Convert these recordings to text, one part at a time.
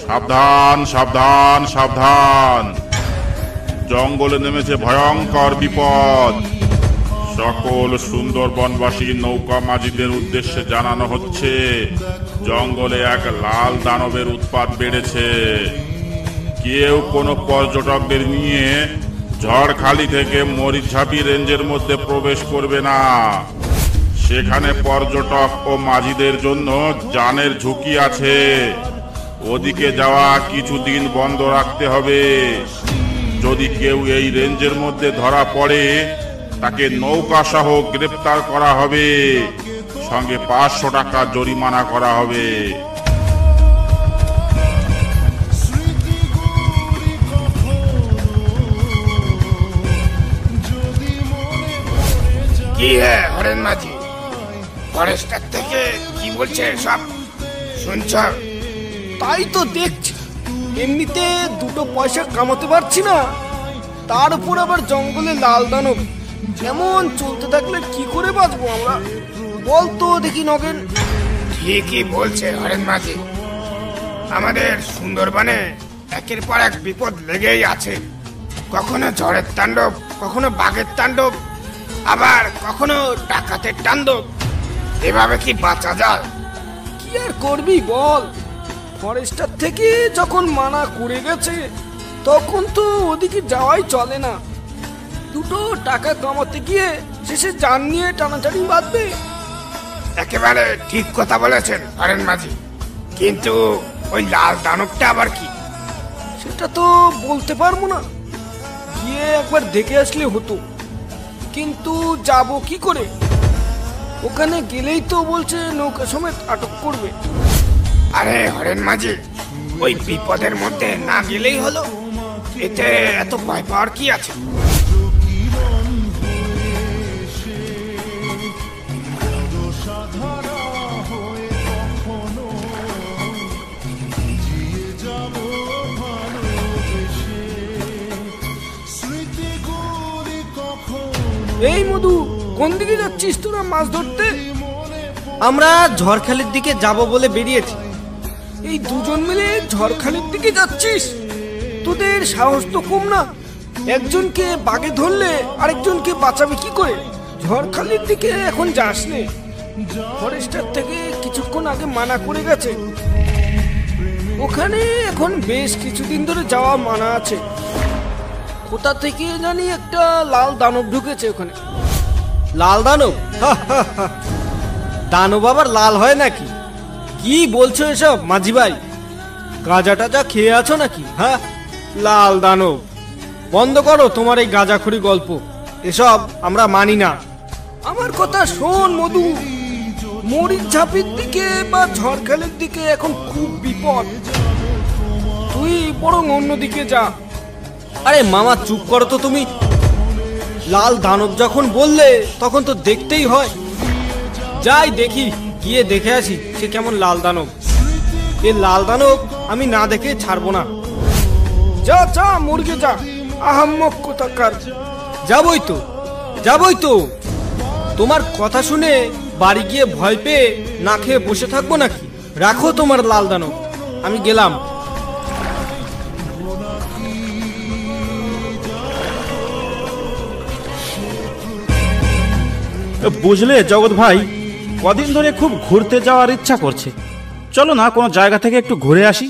সাবধান সাবধান সাবধান, জঙ্গলে নেমেছে ভয়ঙ্কর বিপদ। সকল সুন্দরবনবাসী নৌকা মাঝিদের উদ্দেশ্যে জানানো হচ্ছে, জঙ্গলে এক লাল দানবের উৎপাত বেড়েছে। কেউ কোনো পর্যটকদের নিয়ে ঝড়খালি থেকে মরিচঝাপি রেঞ্জের মধ্যে প্রবেশ করবে না। সেখানে পর্যটক ও মাঝিদের জন্য জানের ঝুঁকি আছে। ওদিকে যাওয়া কিছুদিন বন্ধ রাখতে হবে। যদি কেউ এই রেঞ্জের মধ্যে ধরা পড়ে, তাকে নৌকা সহ গ্রেপ্তার করা হবে, সঙ্গে 500 টাকা জরিমানা করা হবে। কি হরেন মাঝি, ফরেস্টার থেকে কি বলছে সব শুনছ? তাই তো দেখছি, এমনিতে দুটো পয়সা কামাতে পারছি না, তার উপর আবার জঙ্গলে লাল দানব। এমন চলতে থাকলে কি করে বাঁচবো আমরা, বল তো দেখি নগেন। ঠিকই বলছে হরেন মাঝি, আমাদের সুন্দরবনে একের পর এক বিপদ লেগেই আছে। কখনো ঝড়ের তাণ্ডব, কখনো বাঘের তাণ্ডব, আবার কখনো ডাকাতের তাণ্ডব। এভাবে কি বাঁচা যায়? কি আর করবি বল, ফরেস্টার থেকে যখন মানা করে গেছে তখন তো ওদিকে যাওয়াই চলে না। দুটো টাকা কামাতে গিয়ে শেষে জান নিয়ে টানাটানি বাঁধবে। একেবারে ঠিক কথা বলেছেন হরেন মাঝি, কিন্তু ওই লাল দানবটা আবার কি? সেটা তো বলতে পারবো না, গিয়ে একবার দেখে আসলে হতো, কিন্তু যাব কি করে? ওখানে গেলেই তো বলছে নৌকা সমেত আটক করবে। আরে হরেন মাঝি, ওই বিপদের মধ্যে না গেলেই হলো, এতে এত ভয় পাওয়ার কি আছে? এই মধু, কোন দিকে যাচ্ছিস তোরা মাছ ধরতে? আমরা ঝড়খালির দিকে যাব বলে বেরিয়েছি। এই দুজন মিলে ঝড়খালির দিকে যাচ্ছিস? তোদের সাহস তো কম না, একজনকে বাগে ধরলে আরেকজনকে বাঁচাবে কি করে? ঝড়খালির দিকে এখন যাস নে, ফরেস্টার থেকে কিছুক্ষণ আগে মানা করে গেছে। ওখানে এখন বেশ কিছুদিন ধরে যাওয়া মানা আছে। কোথা থেকে জানি একটা লাল দানব ঢুকেছে ওখানে। লাল দানব? দানব আবার লাল হয় নাকি? কি বলছো এসব মাঝি ভাই? গাঁজা টাজা খেয়ে আছো নাকি? হ্যাঁ, লাল দানব, বন্ধ করো তোমার এই গাঁজাখড়ি গল্প, এসব আমরা মানি না। আমার কথা শোন মধু, মরিচঝাপির দিকে বা ঝড়খালির দিকে এখন খুব বিপদ, তুই বরং অন্যদিকে যা। আরে মামা চুপ করো তো তুমি। লাল দানব যখন বললে তখন তো দেখতেই হয়। যাই দেখি, গিয়ে দেখে আসি সে কেমন লাল দানব। এ লাল দানব আমি না দেখে ছাড়বো না। যা যা মুরগে যা, আহাম্মক কোথাকার। যাবই তো, যাবই তো। তোমার কথা শুনে বাড়ি গিয়ে ভয় পেয়ে না খেয়ে বসে থাকবো নাকি? রাখো তোমার লাল দানব, আমি গেলাম। বুঝলে জগৎ ভাই, কদিন ধরে খুব ঘুরতে যাওয়ার ইচ্ছা করছে। চলো না কোনো জায়গা থেকে একটু ঘুরে আসি।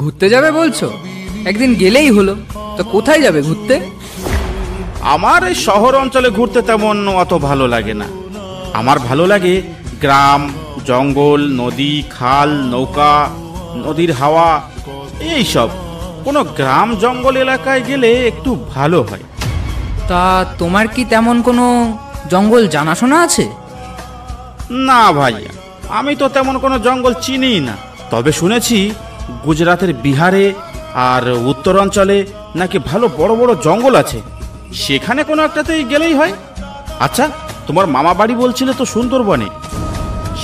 ঘুরতে যাবে বলছো? একদিন গেলেই হলো। তো কোথায় যাবে ঘুরতে? আমার এই শহর অঞ্চলে ঘুরতে তেমন অত ভালো লাগে না। আমার ভালো লাগে গ্রাম, জঙ্গল, নদী, খাল, নৌকা, নদীর হাওয়া, এই সব কোনো গ্রাম জঙ্গল এলাকায় গেলে একটু ভালো হয়। তা তোমার কি তেমন কোনো জঙ্গল জানাশোনা আছে? না ভাই, আমি তো তেমন কোনো জঙ্গল চিনিই না। তবে শুনেছি গুজরাতের বিহারে আর উত্তরাঞ্চলে নাকি ভালো বড় বড় জঙ্গল আছে, সেখানে কোনো একটাতেই গেলেই হয়। আচ্ছা, তোমার মামা বাড়ি বলছিলে তো সুন্দরবনে,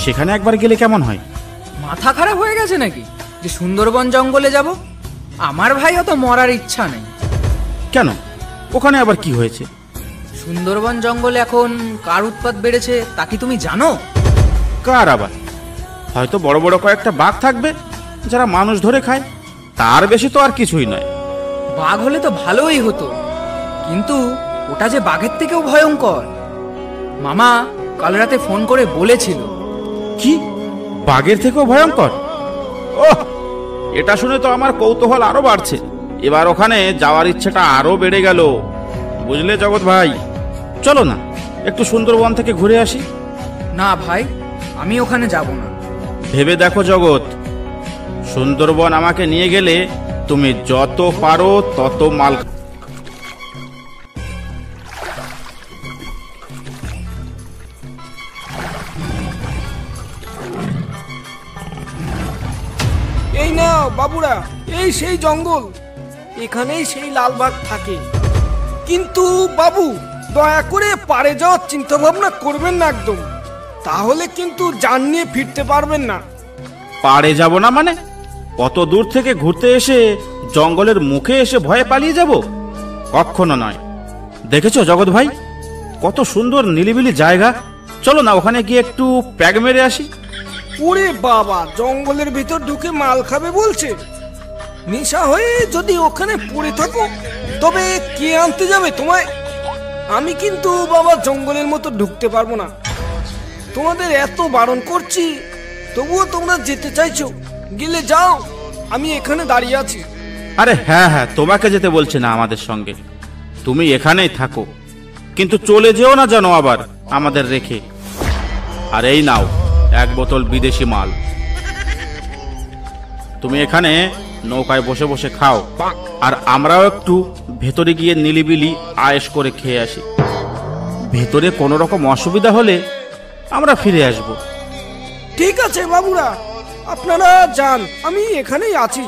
সেখানে একবার গেলে কেমন হয়? মাথা খারাপ হয়ে গেছে নাকি যে সুন্দরবন জঙ্গলে যাব? আমার ভাই অত মরার ইচ্ছা নেই। কেন, ওখানে আবার কি হয়েছে? সুন্দরবন জঙ্গলে এখন কার উৎপাত বেড়েছে তা কি তুমি জানো? কার আবার? হয়তো বড় বড় কয়েকটা বাঘ থাকবে যারা মানুষ ধরে খায়, তার বেশি তো আর কিছুই নয়। বাঘ হলে তো ভালোই হতো, কিন্তু ওটা যে বাঘের থেকেও ভয়ঙ্কর। মামা কাল রাতে ফোন করে বলেছিল। কি, বাঘের থেকেও ভয়ঙ্কর? ওহ, এটা শুনে তো আমার কৌতূহল আরো বাড়ছে। এবার ওখানে যাওয়ার ইচ্ছেটা আরো বেড়ে গেল, বুঝলে জগৎ ভাই। চলো না একটু সুন্দরবন থেকে ঘুরে আসি। না ভাই, আমি ওখানে যাব না। ভেবে দেখো জগৎ, সুন্দরবন আমাকে নিয়ে গেলে তুমি যত পারো তত মাল। এই না বাবুরা, এই সেই জঙ্গল, এখানেই সেই লাল বাঘ থাকে। কিন্তু বাবু, দয়া করে পারে যাওয়ার চিন্তা ভাবনা করবেন না একদম, তাহলে কিন্তু জান নিয়ে ফিরতে পারবেন না। পাড়ে যাব না মানে? কত দূর থেকে ঘুরতে এসে জঙ্গলের মুখে এসে ভয়ে পালিয়ে যাব? কখনো নয়। দেখেছো জগৎ ভাই, কত সুন্দর নিলিবিলি জায়গা। চলো না ওখানে গিয়ে একটু প্যাগ মেরে আসি। ওরে বাবা, জঙ্গলের ভিতর ঢুকে মাল খাবে বলছে? নেশা হয়ে যদি ওখানে পড়ে থাকো তবে কে আনতে যাবে তোমায়? আমি কিন্তু বাবা জঙ্গলের মতো ঢুকতে পারবো না। তোমাদের এত বারণ করছি, তবুও তোমরা যেতে চাইছো। গেলে যাও, আমি এখানে দাঁড়িয়ে আছি। আরে হ্যাঁ হ্যাঁ, তোমাকে যেতে বলছে না আমাদের সঙ্গে, তুমি এখানেই থাকো, কিন্তু চলে যেও না যেন আবার আমাদের রেখে। আর এই নাও এক বোতল বিদেশি মাল, তুমি এখানে নৌকায় বসে বসে খাও, আর আমরাও একটু ভেতরে গিয়ে নিলিবিলি আয়েশ করে খেয়ে আসি। ভেতরে কোনো রকম অসুবিধা হলে আমরা ফিরে আসব। ঠিক আছে বাবুরা, আপনারা যান, আমি এখানেই আছি।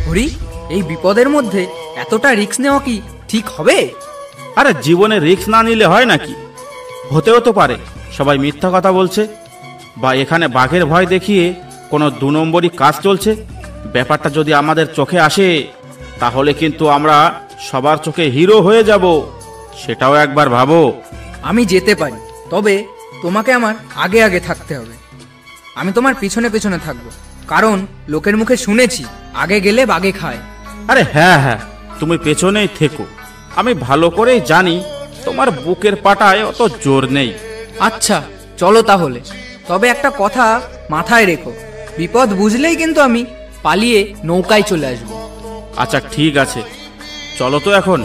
হরি, এই বিপদের মধ্যে এতটা রিস্ক নেওয়া কি ঠিক হবে? আরে জীবনে রিস্ক না নিলে হয় নাকি? হতেও তো পারে সবাই মিথ্যা কথা বলছে, বা এখানে বাঘের ভয় দেখিয়ে কোনো 2 নম্বরই কাজ চলছে। ব্যাপারটা যদি আমাদের চোখে আসে তাহলে কিন্তু আমরা সবার চোখে হিরো হয়ে যাব, সেটাও একবার ভাবো। আমি যেতে পারি, তবে তোমাকে আমার আগে আগে থাকতে হবে। আমি তোমার পিছনে পিছনে থাকবো, কারণ লোকের মুখে শুনেছি আগে গেলে বাঘে খায়। আরে হ্যাঁ হ্যাঁ, তুমি পেছনেই থেকো। আমি ভালো করেই জানি তোমার বুকের পাটায় অত জোর নেই। আচ্ছা চলো তাহলে, তবে একটা কথা মাথায় রেখো, বিপদ বুঝলেই কিন্তু আমি পালিয়ে নৌকায় চলে আসবো। আচ্ছা ঠিক আছে, চলো তো এখন।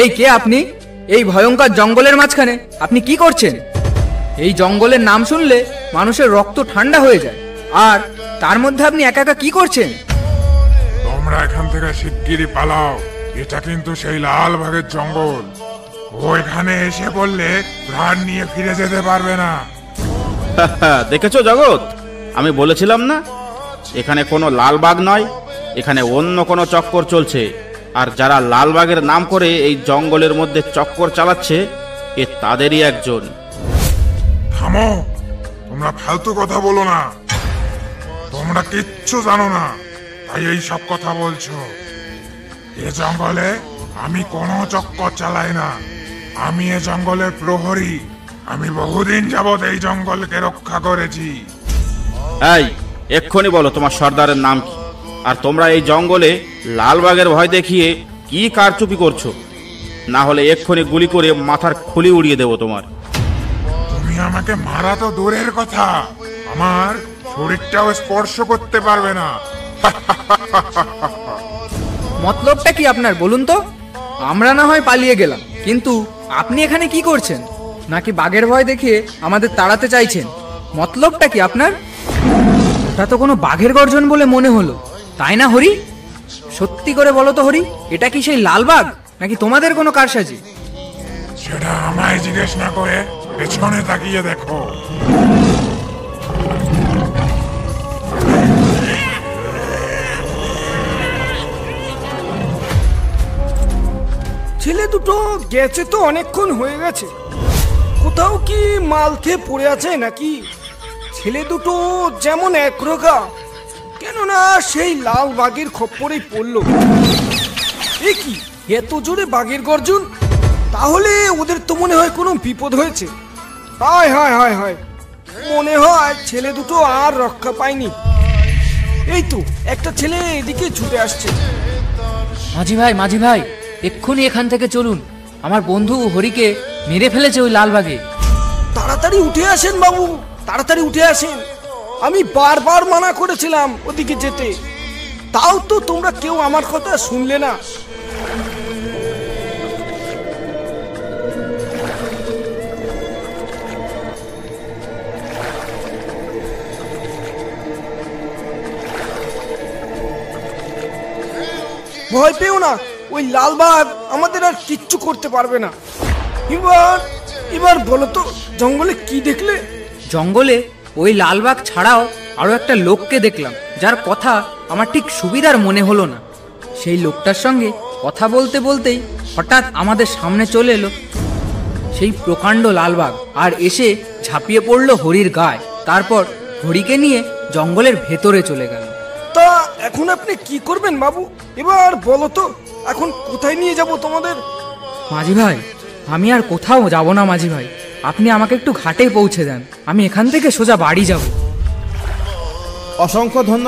এই কে আপনি? এই ভয়ঙ্কর জঙ্গলের মাঝখানে আপনি কি করছেন? এই জঙ্গলের নাম শুনলে মানুষের রক্ত ঠান্ডা হয়ে যায়, আর তার মধ্যে আপনি একা একা কি করছেন? তোমরা এখান থেকে শিগগিরই পালাও, এটা কিন্তু সেই লাল বাঘের জঙ্গল। ও এখানে এসে পড়লে প্রাণ নিয়ে ফিরে যেতে পারবে না। দেখেছো জগৎ, আমি বলেছিলাম না এখানে কোনো লাল বাঘ নয়, এখানে অন্য কোনো চক্কর চলছে। আর যারা লালবাগের নাম করে এই জঙ্গলের মধ্যে চক্কর চালাচ্ছে, এ তাদেরই একজন। থামো, তোমরা ফালতু কথা বলো না। তোমরা কিচ্ছু জানো না, তাই এই সব কথা বলছো। এ জঙ্গলে আমি কোনো চক্কর চালাই না। আমি এ জঙ্গলের প্রহরী। আমি বহুদিন যাবৎ এই জঙ্গলকে রক্ষা করেছি। এই এক্ষুনি বলো তোমার সর্দারের নাম কি, আর তোমরা এই জঙ্গলে লালবাগের ভয় দেখিয়ে কি কারচুপি করছো? না হলে এক্ষুনি গুলি করে মাথার খুলি উড়িয়ে দেবো তোমার। তুমি আমাকে মারা তো দূরের কথা, আমার শরীরটাও স্পর্শ করতে পারবে না। মতলবটা কি আপনার বলুন তো? আমরা না হয় পালিয়ে গেলাম, কিন্তু আপনি এখানে কি করছেন? নাকি বাঘের ভয় দেখিয়ে আমাদের তাড়াতে চাইছেন? মতলবটা কি আপনার? ওটা তো কোনো বাঘের গর্জন বলে মনে হলো, তাই না হরি? সত্যি করে বলো তো হরি, এটা কি সেই লাল বাঘ নাকি তোমাদের কোনো কারসাজি? সেটা আমায় জিজ্ঞেস না করে পেছনে তাকিয়ে দেখো। ছেলে দুটো গেছে তো অনেকক্ষণ হয়ে গেছে, কোথাও কি মাল খেয়ে পড়ে আছে নাকি? ছেলে দুটো যেমন একরোগা, কেননা সেই লাল বাঘের খপ্পরেই পড়লো। এ কি এত জোরে বাঘের গর্জন? তাহলে ওদের তো মনে হয় কোনো বিপদ হয়েছে। হায় হায় হায় হায়, মনে হয় ছেলে দুটো আর রক্ষা পায়নি। এই তো একটা ছেলে এদিকে ছুটে আসছে। মাঝি ভাই এক্ষুনি এখান থেকে চলুন, আমার বন্ধু হরিকে মেরে ফেলেছে ওই লালবাগে। তাড়াতাড়ি উঠে আসেন বাবু, তাড়াতাড়ি উঠে আসেন। আমি বারবার মানা করেছিলাম ওদিকে যেতে, তাও তো তোমরা কেউ আমার কথা শুনলে না। ভয় পেও না, ওই লালবাগ আমাদের আর কিচ্ছু করতে পারবে না। এবার বলো তো জঙ্গলে কি দেখলে? জঙ্গলে ওই লালবাগ ছাড়াও আরো একটা লোককে দেখলাম, যার কথা আমার ঠিক সুবিধার মনে হলো না। সেই লোকটার সঙ্গে কথা বলতে বলতেই হঠাৎ আমাদের সামনে চলে এলো সেই প্রকাণ্ড লালবাগ, আর এসে ঝাঁপিয়ে পড়লো হরির গায়ে। তারপর হরিকে নিয়ে জঙ্গলের ভেতরে চলে গেল। তা এখন আপনি কি করবেন বাবু? এবার বলো তো এখন কোথায় নিয়ে যাব তোমাদের? মাঝি ভাই, আমি আর কোথাও যাব না মাঝি ভাই, আপনি আমাকে একটু ঘাটে পৌঁছে দেন, আমি এখান থেকে সোজা বাড়ি যাব। অসংখ্য ধন্যবাদ।